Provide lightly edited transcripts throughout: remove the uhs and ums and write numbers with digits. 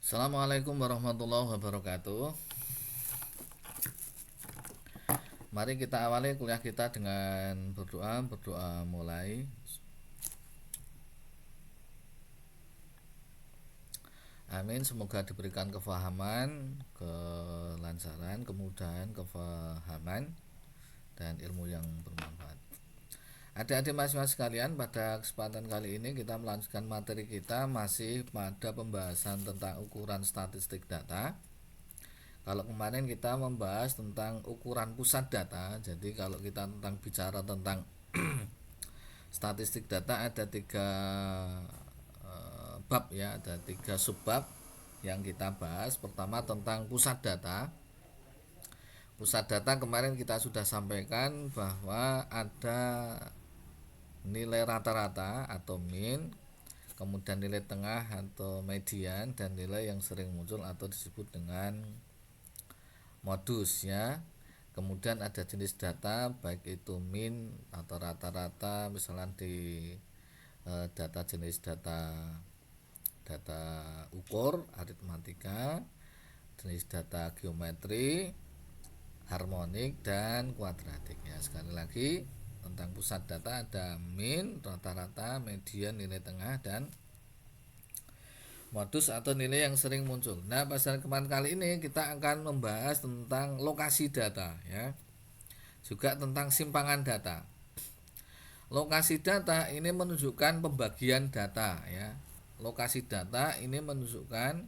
Assalamualaikum warahmatullahi wabarakatuh. Mari kita awali kuliah kita dengan berdoa. Berdoa mulai. Amin. Semoga diberikan kefahaman, kelancaran, kemudahan, kefahaman, dan ilmu yang bermanfaat. Adik-adik mahasiswa sekalian, pada kesempatan kali ini kita melanjutkan materi kita masih pada pembahasan tentang ukuran statistik data. Kalau kemarin kita membahas tentang ukuran pusat data, jadi kalau kita bicara tentang statistik data ada tiga bab ya, ada tiga subbab yang kita bahas. Pertama tentang pusat data. Pusat data kemarin kita sudah sampaikan bahwa ada nilai rata-rata atau min, kemudian nilai tengah atau median, dan nilai yang sering muncul atau disebut dengan modus ya. Kemudian ada jenis data baik itu min atau rata-rata, misalnya di data jenis data ukur aritmatika, jenis data geometri, harmonik, dan kuadratik ya. Sekali lagi tentang pusat data ada min, rata-rata, median, nilai tengah, dan modus atau nilai yang sering muncul. Nah, pada kemarin kali ini kita akan membahas tentang lokasi data ya. Juga tentang simpangan data. Lokasi data ini menunjukkan pembagian data ya. Lokasi data ini menunjukkan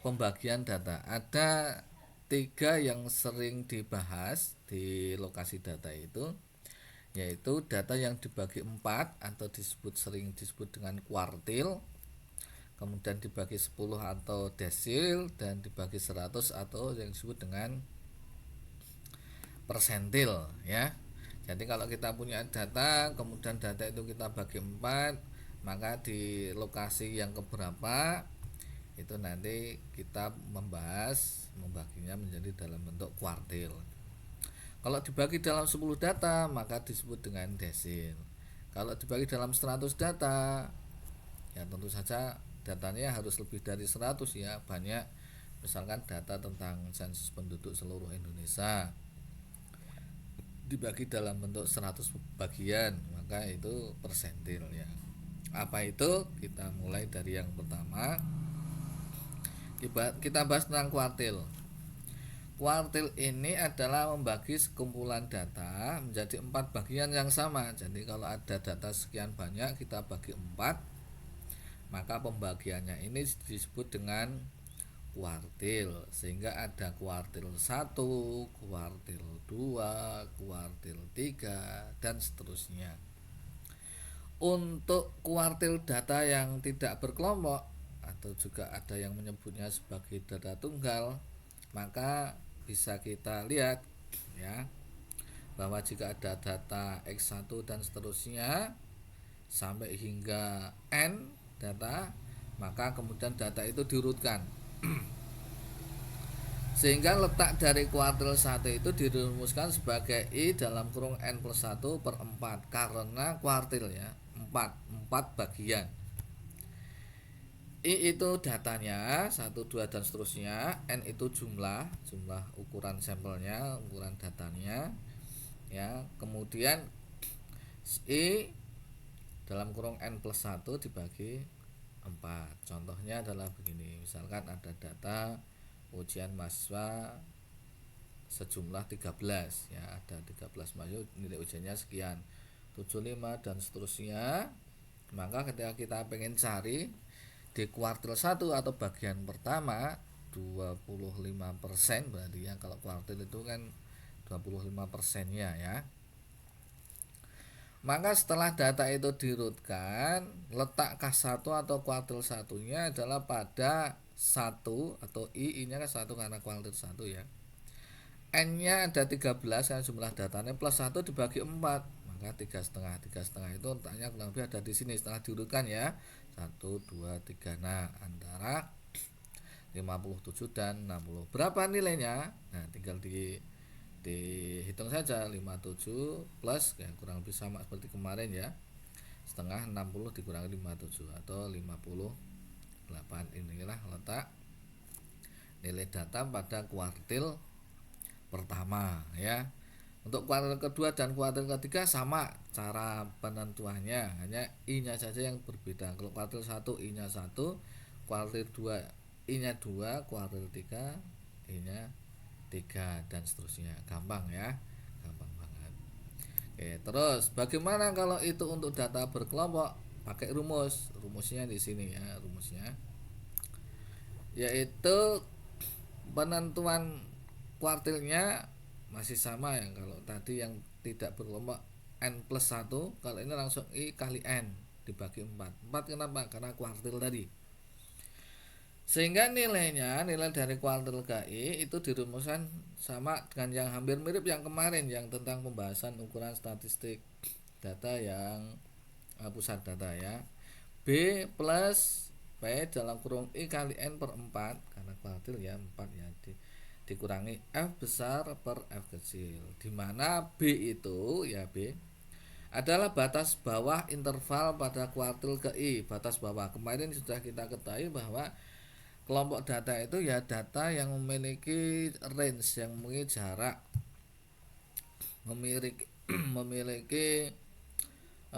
pembagian data. Ada tiga yang sering dibahas di lokasi data itu, yaitu data yang dibagi 4 atau sering disebut dengan kuartil, kemudian dibagi 10 atau desil, dan dibagi 100 atau yang disebut dengan persentil ya. Jadi kalau kita punya data, kemudian data itu kita bagi 4, maka di lokasi yang keberapa itu nanti kita membaginya menjadi dalam bentuk kuartil. Kalau dibagi dalam 10 data maka disebut dengan desil. Kalau dibagi dalam 100 data ya tentu saja datanya harus lebih dari 100 ya. Banyak, misalkan data tentang sensus penduduk seluruh Indonesia dibagi dalam bentuk 100 bagian, maka itu persentil ya. Apa itu? Kita mulai dari yang pertama. Kita bahas tentang kuartil. Kuartil ini adalah membagi sekumpulan data menjadi 4 bagian yang sama. Jadi kalau ada data sekian banyak kita bagi 4, maka pembagiannya ini disebut dengan kuartil. Sehingga ada kuartil 1, kuartil 2, kuartil 3, dan seterusnya. Untuk kuartil data yang tidak berkelompok atau juga ada yang menyebutnya sebagai data tunggal, maka bisa kita lihat ya, bahwa jika ada data X1 dan seterusnya sampai hingga N data, maka kemudian data itu diurutkan. Sehingga letak dari kuartil 1 itu dirumuskan sebagai I dalam kurung N plus 1 per 4, karena kuartil ya 4 bagian. I itu datanya 1, 2, dan seterusnya. N itu jumlah ukuran sampelnya, ukuran datanya ya. Kemudian I dalam kurung N plus 1 dibagi 4. Contohnya adalah begini. Misalkan ada data ujian mahasiswa sejumlah 13 ya, ada 13 mahasiswa, nilai ujiannya sekian, 75 dan seterusnya. Maka ketika kita pengen cari di kuartil 1 atau bagian pertama 25%, berarti ya kalau kuartil itu kan 25%-nya ya. Maka setelah data itu dirutkan, letak K1 atau kuartil 1-nya adalah pada 1 atau I-nya kan 1 karena kuartil 1 ya. N-nya ada 13 kan jumlah datanya, plus 1 dibagi 4, maka 3,5. 3,5 itu letaknya kurang lebih ada di sini setelah diurutkan ya. 1, 2, 3. Nah, antara 57 dan 60. Berapa nilainya? Nah, tinggal dihitung saja. 57 plus ya kurang lebih sama seperti kemarin ya, setengah 60 dikurangi 57 atau 50 8. Inilah letak nilai data pada kuartil pertama ya. Untuk kuartil kedua dan kuartil ketiga sama cara penentuannya, hanya I-nya saja yang berbeda. Kalau kuartil 1 I-nya 1, kuartil 2 I-nya 2, kuartil 3 I-nya 3 dan seterusnya. Gampang ya. Gampang banget. Oke, terus bagaimana kalau itu untuk data berkelompok? Pakai rumus. Rumusnya di sini ya, rumusnya. Yaitu penentuan kuartilnya masih sama ya. Kalau tadi yang tidak berkelompok N plus 1, kalau ini langsung I kali N dibagi 4. 4 kenapa? Karena kuartil tadi. Sehingga nilai dari kuartil KI itu dirumuskan sama dengan yang hampir mirip yang kemarin, yang tentang pembahasan ukuran statistik data yang pusat data ya. B plus P dalam kurung I kali N per 4, karena kuartil ya 4 ya, dikurangi F besar per F kecil, dimana B itu ya, B adalah batas bawah interval pada kuartil ke I. Batas bawah kemarin sudah kita ketahui bahwa kelompok data itu ya data yang memiliki range, yang memiliki jarak, memiliki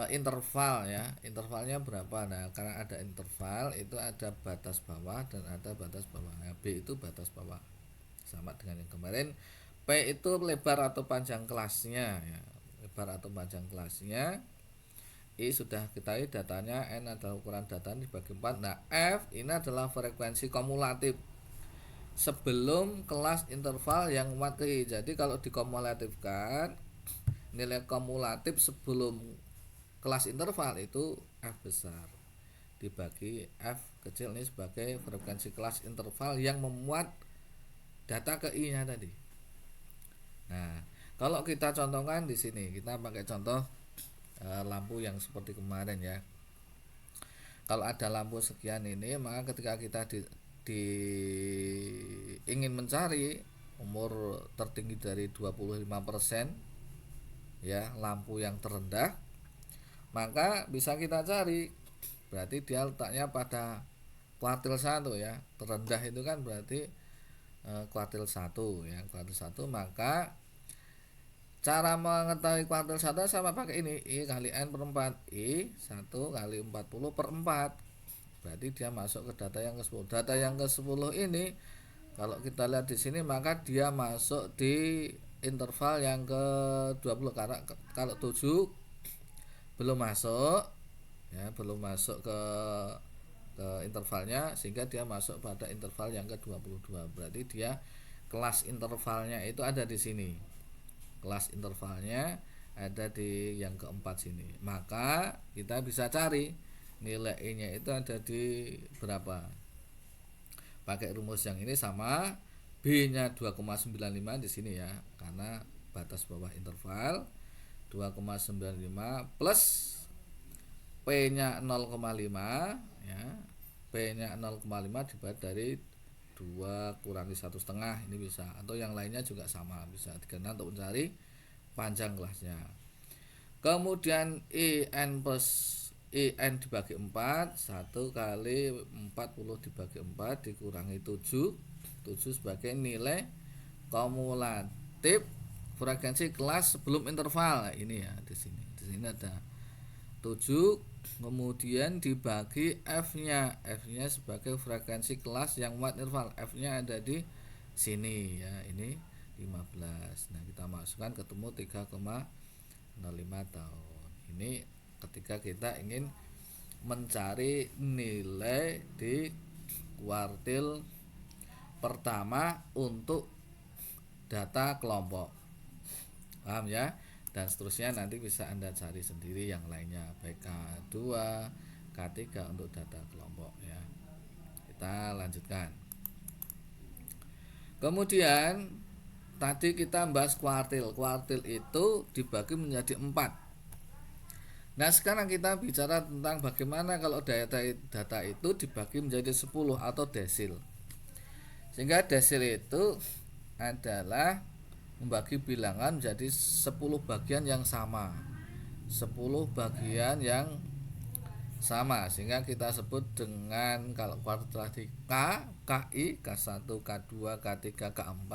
interval ya. Intervalnya berapa? Nah, karena ada interval itu ada batas bawah dan ada batas bawah. Nah, B itu batas bawah, sama dengan yang kemarin. P itu lebar atau panjang kelasnya ya. Lebar atau panjang kelasnya. I sudah ketahui datanya, N adalah ukuran data dibagi 4. Nah, F ini adalah frekuensi kumulatif sebelum kelas interval yang muat ke I. Jadi kalau dikumulatifkan, nilai kumulatif sebelum kelas interval itu F besar dibagi F kecil, ini sebagai frekuensi kelas interval yang memuat data ke I nya tadi. Nah, kalau kita contohkan di sini, kita pakai contoh lampu yang seperti kemarin ya. Kalau ada lampu sekian ini, maka ketika kita ingin mencari umur tertinggi dari 25% ya, lampu yang terendah, maka bisa kita cari. Berarti dia letaknya pada kuartil 1 ya. Terendah itu kan berarti kuartil 1 ya, kuartil 1. Maka cara mengetahui kuartil 1 sama pakai ini, I kali N per 4. I 1 kali 40 per 4. Berarti dia masuk ke data yang ke-10. Data yang ke-10 ini kalau kita lihat di sini, maka dia masuk di interval yang ke-20. Karena kalau 7 belum masuk ya, belum masuk ke intervalnya, sehingga dia masuk pada interval yang ke-22. Berarti dia kelas intervalnya itu ada di sini. Kelas intervalnya ada di yang keempat sini. Maka kita bisa cari nilai I nya itu ada di berapa. Pakai rumus yang ini sama, B nya 2,95 di sini ya, karena batas bawah interval 2,95 plus P nya 0,5 ya. P nya 0,5 dibuat dari 2 kurangi 1,5, ini bisa, atau yang lainnya juga sama bisa, karena untuk mencari panjang kelasnya. Kemudian IN plus IN dibagi 4, 1 kali 40 dibagi 4 dikurangi 7 sebagai nilai kumulatif frekuensi kelas sebelum interval. Nah, ini ya, di sini ada 7, kemudian dibagi F-nya sebagai frekuensi kelas yang muat interval. F-nya ada di sini ya, ini 15. Nah, kita masukkan, ketemu 3,05 tahun. Ini ketika kita ingin mencari nilai di kuartil pertama untuk data kelompok. Paham ya? Dan seterusnya nanti bisa Anda cari sendiri yang lainnya, baik K2, K3 untuk data kelompok ya. Kita lanjutkan. Kemudian tadi kita bahas kuartil. Kuartil itu dibagi menjadi 4. Nah, sekarang kita bicara tentang bagaimana kalau data itu dibagi menjadi 10 atau desil. Sehingga desil itu adalah membagi bilangan menjadi 10 bagian yang sama. 10 bagian yang sama, sehingga kita sebut dengan kalau kuartil tadi K, KI, K1, K2, K3, K4,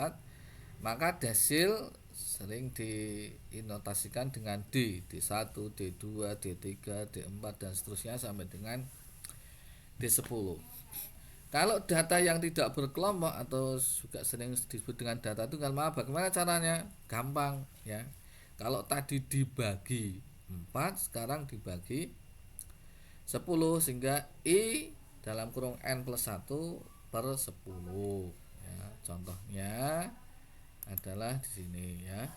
maka desil sering diinotasikan dengan D1, D2, D3, D4 dan seterusnya sampai dengan D10. Kalau data yang tidak berkelompok atau juga sering disebut dengan data tunggal, maka bagaimana caranya? Gampang ya. Kalau tadi dibagi 4, sekarang dibagi 10 sehingga I dalam kurung N plus 1 per 10 ya. Contohnya adalah di sini ya.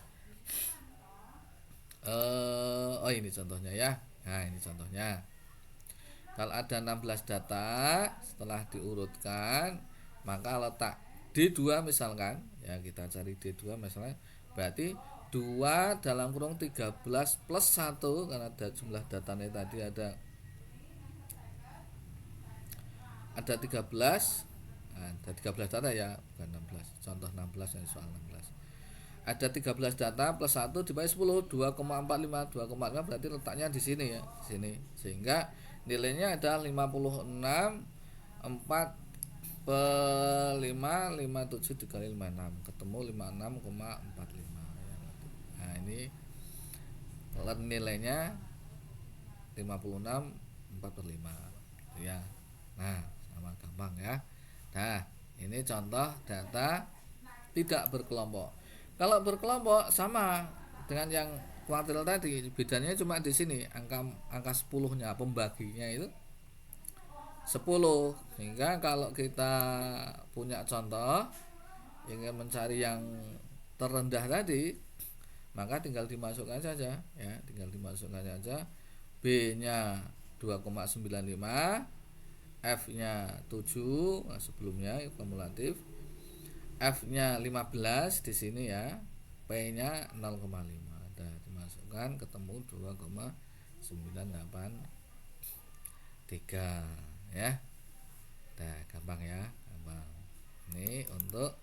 Oh ini contohnya ya. Nah ini contohnya. Kalau ada 16 data, setelah diurutkan, maka letak D2 misalkan, ya kita cari D2 misalnya, berarti 2 dalam kurung 13 plus 1, karena ada jumlah datanya tadi ada 13. Nah, ada 13 data ya, bukan 16. Contoh 16 yang soal 16. Ada 13 data plus 1 dibagi 10, 2,45. 2,5 berarti letaknya di sini ya, di sini. Sehingga nilainya ada 56 4 per 5 57 dikali 56 ketemu 56,45 ya. Nah ini nilainya 56 4 per 5 ya. Nah sama gampang ya. Nah ini contoh data tidak berkelompok. Kalau berkelompok sama dengan yang kuartil tadi, bedanya cuma di sini angka 10-nya, pembaginya itu 10. Sehingga kalau kita punya contoh ingin mencari yang terendah tadi, maka tinggal dimasukkan saja ya, tinggal dimasukkan saja. B-nya 2,95, F-nya 7, nah sebelumnya kumulatif. F-nya 15 di sini ya. P-nya 0,5. Nah, dimasukkan ketemu 2,983 ya. Nah, gampang ya, gampang. Ini untuk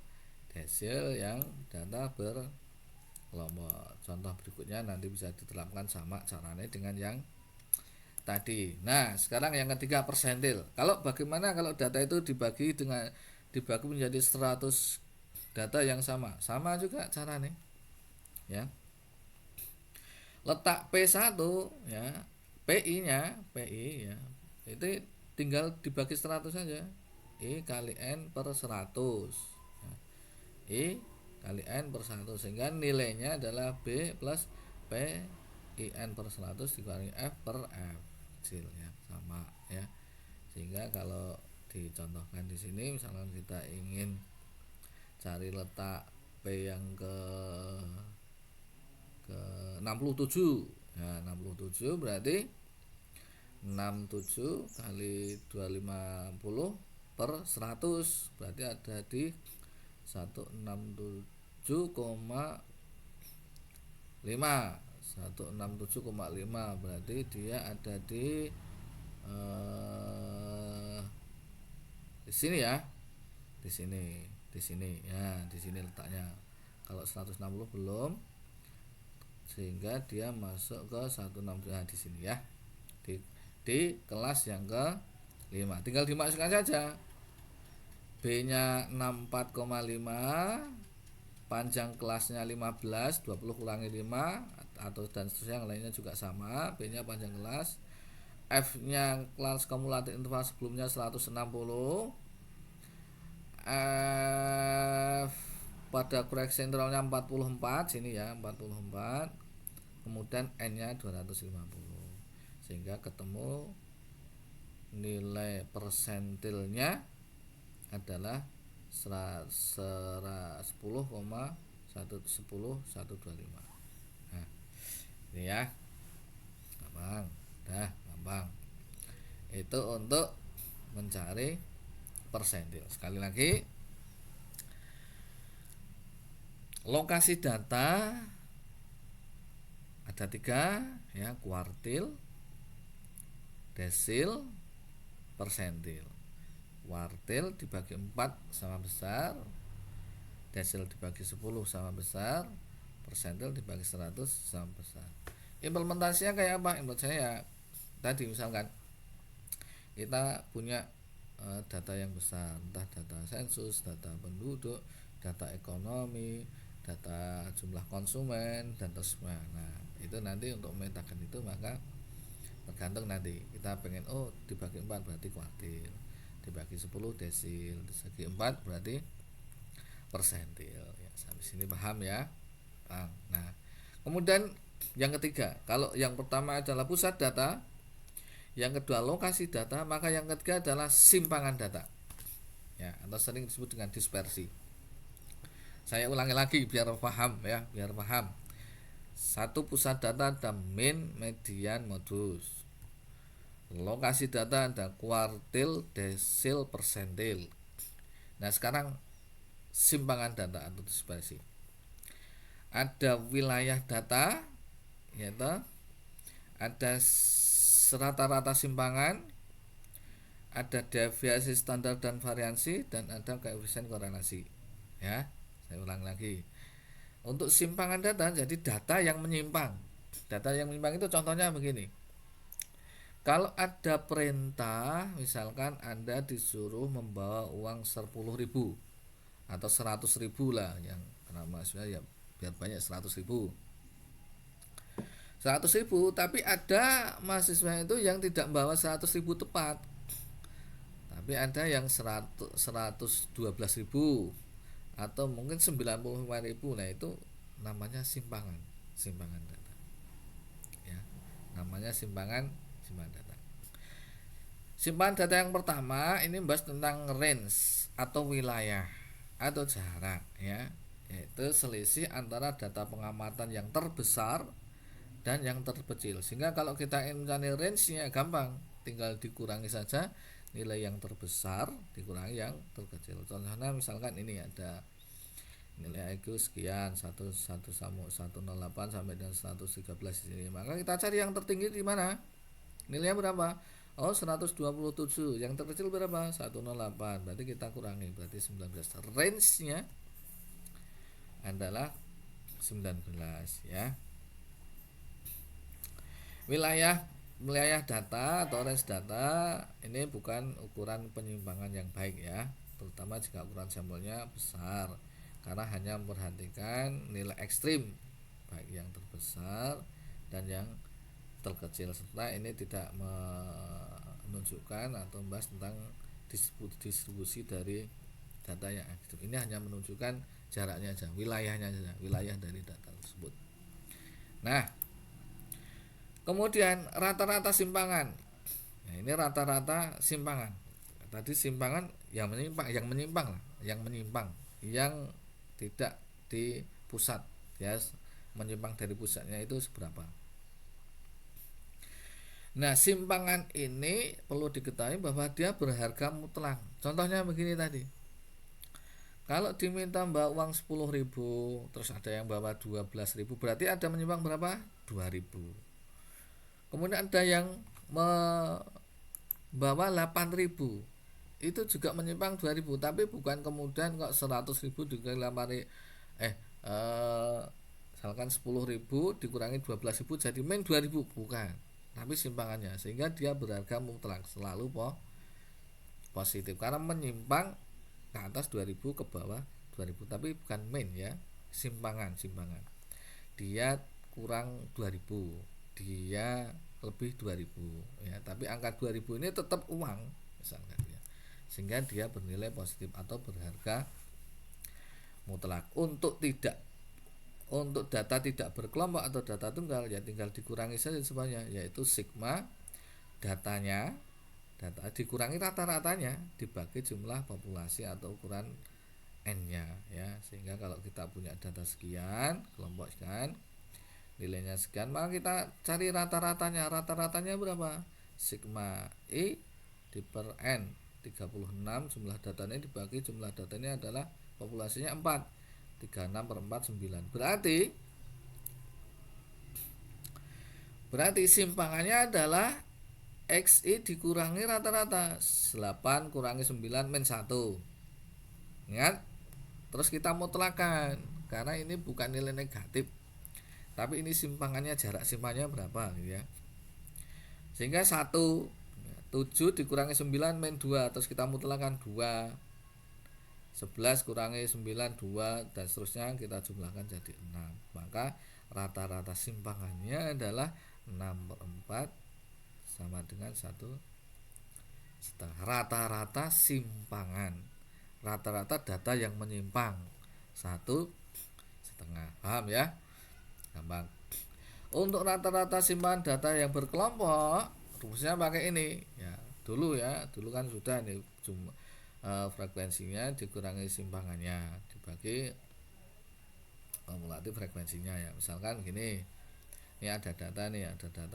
desil yang data berkelompok. Contoh berikutnya nanti bisa diterapkan sama caranya dengan yang tadi. Nah, sekarang yang ketiga persentil. Kalau bagaimana kalau data itu dibagi menjadi 100 data yang sama juga caranya ya. Letak P1 ya, PI ya, itu tinggal dibagi 100 saja. I kali N per 100 ya. I kali N per 100 sehingga nilainya adalah B plus P I N per 100 dikali F per F kecil ya, sama ya. Sehingga kalau dicontohkan di sini misalkan kita ingin cari letak P yang ke 67 ya, 67 berarti 67 kali 250 per 100 berarti ada di 167,5 167,5 berarti dia ada di sini ya, di sini ya, di sini letaknya. Kalau 160 belum, sehingga dia masuk ke 160 di sini ya, di kelas yang ke 5. Tinggal dimasukkan saja. B-nya 64,5, panjang kelasnya 15, 20 kurangi 5 atau dan seterusnya, yang lainnya juga sama. B-nya panjang kelas. F-nya kelas kumulatif interval sebelumnya 160. F pada koreksi intervalnya 44 sini ya, 44. Kemudian N-nya 250. Sehingga ketemu nilai persentilnya adalah 10,10125. Nah, ini ya. Gampang. Dah, gampang. Itu untuk mencari persentil. Sekali lagi, lokasi data ada 3 ya, kuartil, desil, persentil. Kuartil dibagi 4 sama besar, desil dibagi 10 sama besar, persentil dibagi 100 sama besar. Implementasinya kayak apa? Implementasinya ya tadi misalkan kita punya data yang besar, entah data sensus, data penduduk, data ekonomi, data jumlah konsumen dan terusnya. Nah, itu nanti untuk memetakan itu maka tergantung nanti kita pengen dibagi 4 berarti kuartil, dibagi 10 desil, dibagi 4 berarti persentil. Ya, sampai sini paham ya? Paham. Nah, kemudian yang ketiga, kalau yang pertama adalah pusat data, yang kedua lokasi data, maka yang ketiga adalah simpangan data. Ya, atau sering disebut dengan dispersi. Saya ulangi lagi biar paham ya, biar paham. Satu pusat data ada min, median, modus. Lokasi data ada kuartil, desil, persentil. Nah, sekarang simpangan data atau dispersi. Ada wilayah data, yaitu ada rata-rata simpangan, ada deviasi standar dan variansi, dan ada koefisien korelasi. Ya, saya ulang lagi. Untuk simpangan data, jadi data yang menyimpang. Data yang menyimpang itu contohnya begini. Kalau ada perintah, misalkan Anda disuruh membawa uang 10.000 atau 100.000 lah, yang karena maksudnya ya biar banyak 100.000. 100.000, tapi ada mahasiswa itu yang tidak membawa 100.000 tepat, tapi ada yang 112.000 atau mungkin 95.000. Nah, itu namanya simpangan data. Ya, namanya simpangan data. Simpangan data yang pertama ini membahas tentang range atau wilayah atau jarak, ya, yaitu selisih antara data pengamatan yang terbesar dan yang terkecil. Sehingga kalau kita ingin mencari range-nya gampang, tinggal dikurangi saja nilai yang terbesar dikurangi yang terkecil. Contohnya misalkan ini ada nilai IQ sekian 108 sampai dengan 113 di sini. Maka kita cari yang tertinggi di mana? Nilainya berapa? 127. Yang terkecil berapa? 108. Berarti kita kurangi, berarti 19. Range-nya adalah 19, ya. Wilayah data atau range data ini bukan ukuran penyimpangan yang baik, ya, terutama jika ukuran sampelnya besar, karena hanya memperhatikan nilai ekstrim baik yang terbesar dan yang terkecil, serta ini tidak menunjukkan atau membahas tentang distribusi dari data yang ekstrim. Ini hanya menunjukkan jaraknya saja, wilayahnya saja, wilayah dari data tersebut. Nah, kemudian rata-rata simpangan. Nah, ini rata-rata simpangan. Tadi simpangan yang menyimpang, yang tidak di pusat, ya, menyimpang dari pusatnya itu seberapa. Nah, simpangan ini perlu diketahui bahwa dia berharga mutlak. Contohnya begini tadi. Kalau diminta bawa uang 10.000, terus ada yang bawa 12.000, berarti ada menyimpang berapa? 2.000. Kemudian ada yang membawa 8.000, itu juga menyimpang 2.000, tapi bukan kemudian kok 100.000 dikali 8.000, misalkan 10.000 dikurangi 12.000 jadi min 2.000, bukan, tapi simpangannya, sehingga dia berharga mutlak, selalu positif karena menyimpang ke atas 2.000 ke bawah 2.000, tapi bukan min, ya, simpangan. Dia kurang 2.000, dia lebih 2.000, ya, tapi angka 2.000 ini tetap uang misalkan, ya, sehingga dia bernilai positif atau berharga mutlak. Untuk data tidak berkelompok atau data tunggal, ya tinggal dikurangi saja semuanya, yaitu sigma data dikurangi rata-ratanya dibagi jumlah populasi atau ukuran n-nya, ya, sehingga kalau kita punya data sekian, kelompok sekian, nilainya sekian, maka kita cari rata-ratanya berapa? Sigma I di per n 36, jumlah datanya dibagi jumlah datanya adalah populasinya 4, 36 per 4 9. Berarti simpangannya adalah XI dikurangi rata-rata, 8 kurangi 9 min 1. Ingat? Terus kita mutlakan, karena ini bukan nilai negatif, tapi ini simpangannya, jarak simpangannya berapa, gitu ya. Sehingga 1, 7 dikurangi 9 min 2, terus kita mutlakkan 2. 11 kurangi 9 2 dan seterusnya kita jumlahkan jadi 6. Maka rata-rata simpangannya adalah 6/4 sama dengan 1/2. Rata-rata simpangan, rata-rata data yang menyimpang 1/2. Paham ya? Gampang. Untuk rata-rata simpangan data yang berkelompok, rumusnya pakai ini ya. Dulu kan sudah nih frekuensinya dikurangi simpangannya dibagi kumulatif frekuensinya ya. Misalkan gini, ini ada data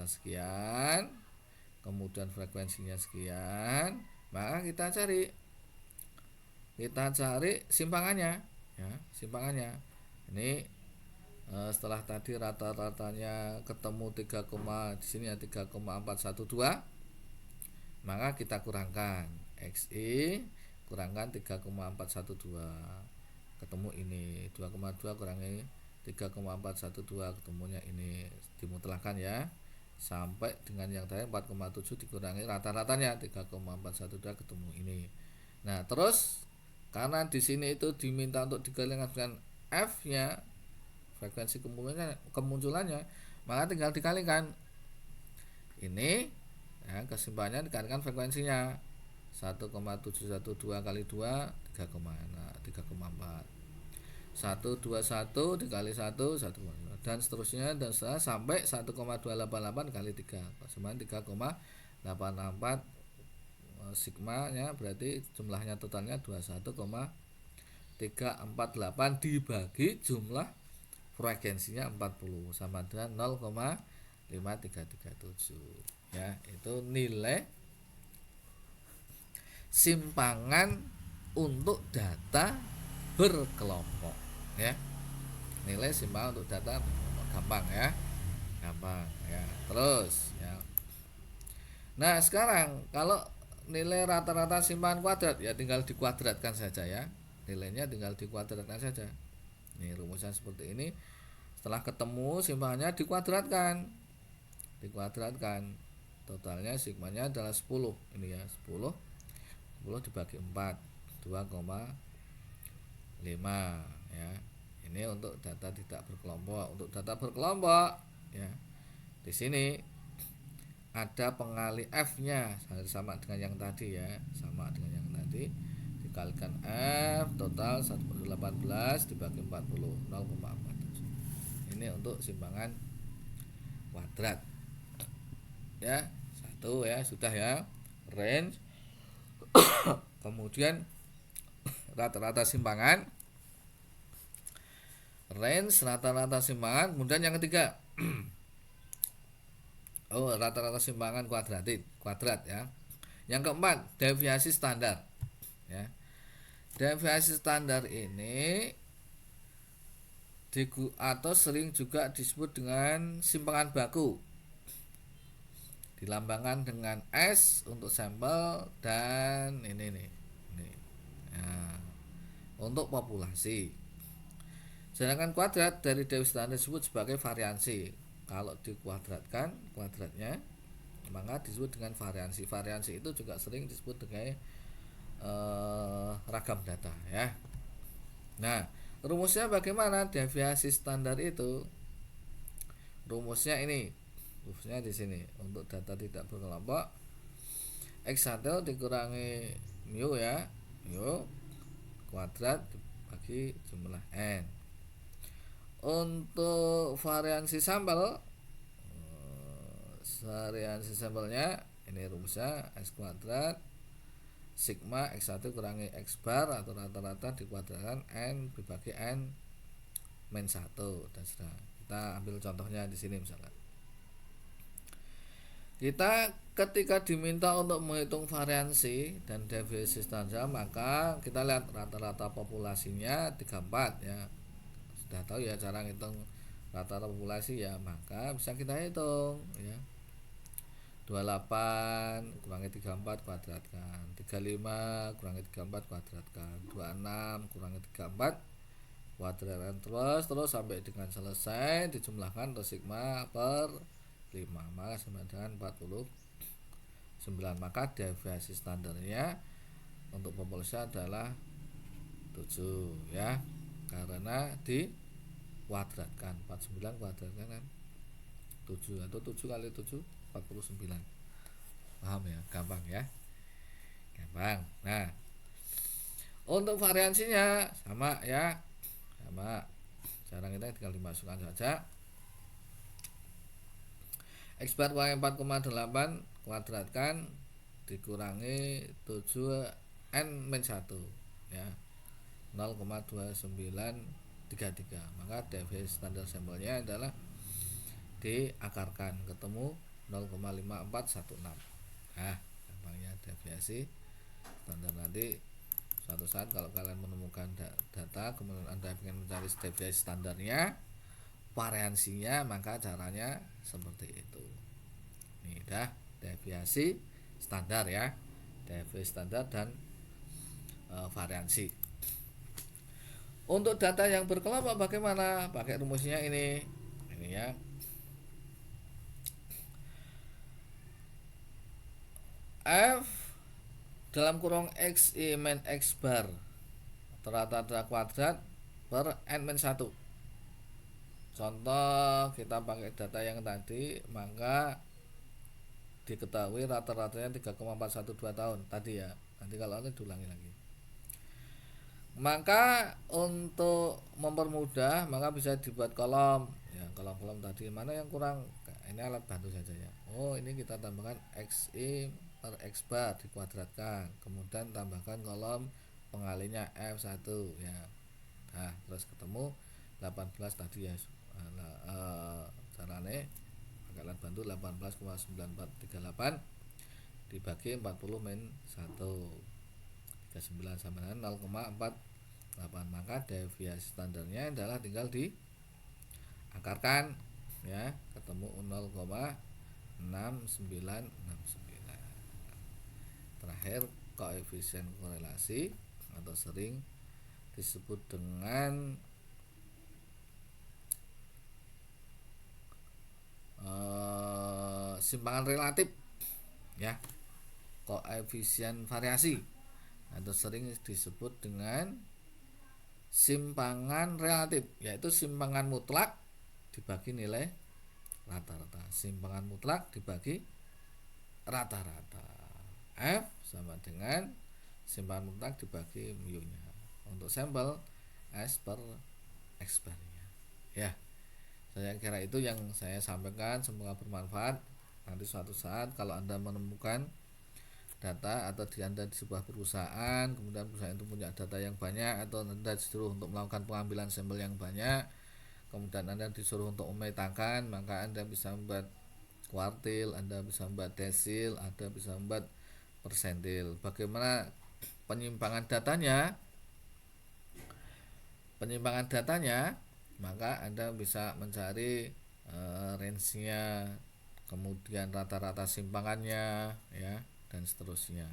sekian, kemudian frekuensinya sekian, maka kita cari simpangannya ya, simpangannya. Ini setelah tadi rata-ratanya ketemu 3, di sini ya 3,412, maka kita kurangkan XI kurangkan 3,412, ketemu ini 2,2 kurangi 3,412, ketemunya ini, dimutlakkan ya sampai dengan yang tadi 4,7 dikurangi rata-ratanya 3,412, ketemu ini. Nah, terus karena di sini itu diminta untuk dikalikan dengan F-nya, frekuensi kemunculannya, maka tinggal dikalikan ini ya, kesimpangannya dikalikan frekuensinya 1,712 kali 2 3,4, 121 dikali 1 1, dan seterusnya sampai 1,288 kali 3 sama 3,864, sigma nya berarti jumlahnya totalnya 21,348 dibagi jumlah frekuensinya 40 sama dengan 0,5337 ya. Itu nilai simpangan untuk data berkelompok ya. Nilai simpangan untuk data berkelompok, gampang ya. Terus ya. Nah, sekarang kalau nilai rata-rata simpangan kuadrat ya tinggal dikuadratkan saja ya. Nilainya tinggal dikuadratkan saja. Ini rumusnya seperti ini. Setelah ketemu simpangannya dikuadratkan. Totalnya sigmanya adalah 10. Ini ya, 10 dibagi 4 2,5 ya. Ini untuk data tidak berkelompok. Untuk data berkelompok ya, di sini ada pengali F-nya sama dengan yang tadi ya, dikalikan F total 1/18 dibagi 40 0,4. Ini untuk simpangan kuadrat ya. Satu ya, sudah ya, range. Kemudian rata-rata simpangan, range rata-rata simpangan. Kemudian yang ketiga rata-rata simpangan kuadrat ya. Yang keempat, deviasi standar ya. Deviasi standar ini atau sering juga disebut dengan simpangan baku, dilambangkan dengan S untuk sampel dan ini. Nah, untuk populasi. Sedangkan kuadrat dari deviasi standar disebut sebagai variansi. Kalau dikuadratkan kuadratnya, maka disebut dengan variansi. Variansi itu juga sering disebut dengan ragam data ya. Nah, rumusnya bagaimana deviasi standar itu? Rumusnya di sini. Untuk data tidak berkelompok, X1 dikurangi mu ya, mu kuadrat dibagi jumlah n. Untuk variansi sampelnya ini rumusnya X kuadrat sigma X1 kurangi X bar atau rata-rata dikuadratkan n dibagi n min 1 dan sudah. Kita ambil contohnya di sini misalkan. Kita ketika diminta untuk menghitung variansi dan deviasi standar, maka kita lihat rata-rata populasinya 34 ya. Sudah tahu ya cara ngitung rata-rata populasi ya, maka bisa kita hitung ya. 28 kurangi 34 kuadratkan, 35 kurangi 34 kuadratkan, 26 kurangi 34 kuadratkan, terus sampai dengan selesai dijumlahkan untuk sigma per 5, maka sama dengan 49. 9, maka deviasi standarnya untuk populasi adalah 7 ya, karena dikuadratkan. 49 kuadratkan kan 7, atau 7 kali 7 49. Paham ya? Gampang ya, gampang. Nah, untuk variansinya sama ya, sama. Sekarang kita tinggal dimasukkan saja. X bar Y 4,8 kuadratkan dikurangi 7n-1 ya, 0,2933. Maka deviasi standar sampelnya adalah diakarkan ketemu 0,5416. Nah, gampangnya deviasi standar. Nanti suatu saat kalau kalian menemukan data kemudian Anda ingin mencari deviasi standarnya, variansinya, maka caranya seperti itu. Ini dah deviasi standar ya, deviasi standar dan variansi. Untuk data yang berkelompok bagaimana? Pakai rumusnya ini ya. F dalam kurung X I min X bar rata-rata kuadrat per n-1. Contoh kita pakai data yang tadi, maka diketahui rata-ratanya 3,412 tahun tadi ya. Nanti kalau ini diulangi lagi. Maka untuk mempermudah, maka bisa dibuat kolom ya, kolom-kolom tadi. Mana yang kurang? Ini alat bantu saja ya. Oh, ini kita tambahkan XI per X bar dikuadratkan, kemudian tambahkan kolom pengalinya F1 ya. Nah, terus ketemu 18 tadi ya. Caranya pakai alat bantu 18,9438 dibagi 40 min 1, 39 sama dengan 0,48. Maka deviasi standarnya adalah tinggal diakarkan ya, ketemu 0,6969. Terakhir, koefisien korelasi atau sering disebut dengan simpangan relatif ya, koefisien variasi atau sering disebut dengan simpangan relatif, yaitu simpangan mutlak dibagi nilai rata-rata. Simpangan mutlak dibagi rata-rata. F sama dengan simpangan mutlak dibagi mu nya untuk sampel S per X bar-nya ya. Saya kira itu yang saya sampaikan, semoga bermanfaat. Nanti suatu saat kalau Anda menemukan data atau Anda di sebuah perusahaan, kemudian perusahaan itu punya data yang banyak, atau Anda disuruh untuk melakukan pengambilan sampel yang banyak, kemudian Anda disuruh untuk memetakan, maka Anda bisa membuat kuartil, Anda bisa membuat desil, Anda bisa membuat persentil. Bagaimana penyimpangan datanya? Maka Anda bisa mencari range-nya, kemudian rata-rata simpangannya ya, dan seterusnya.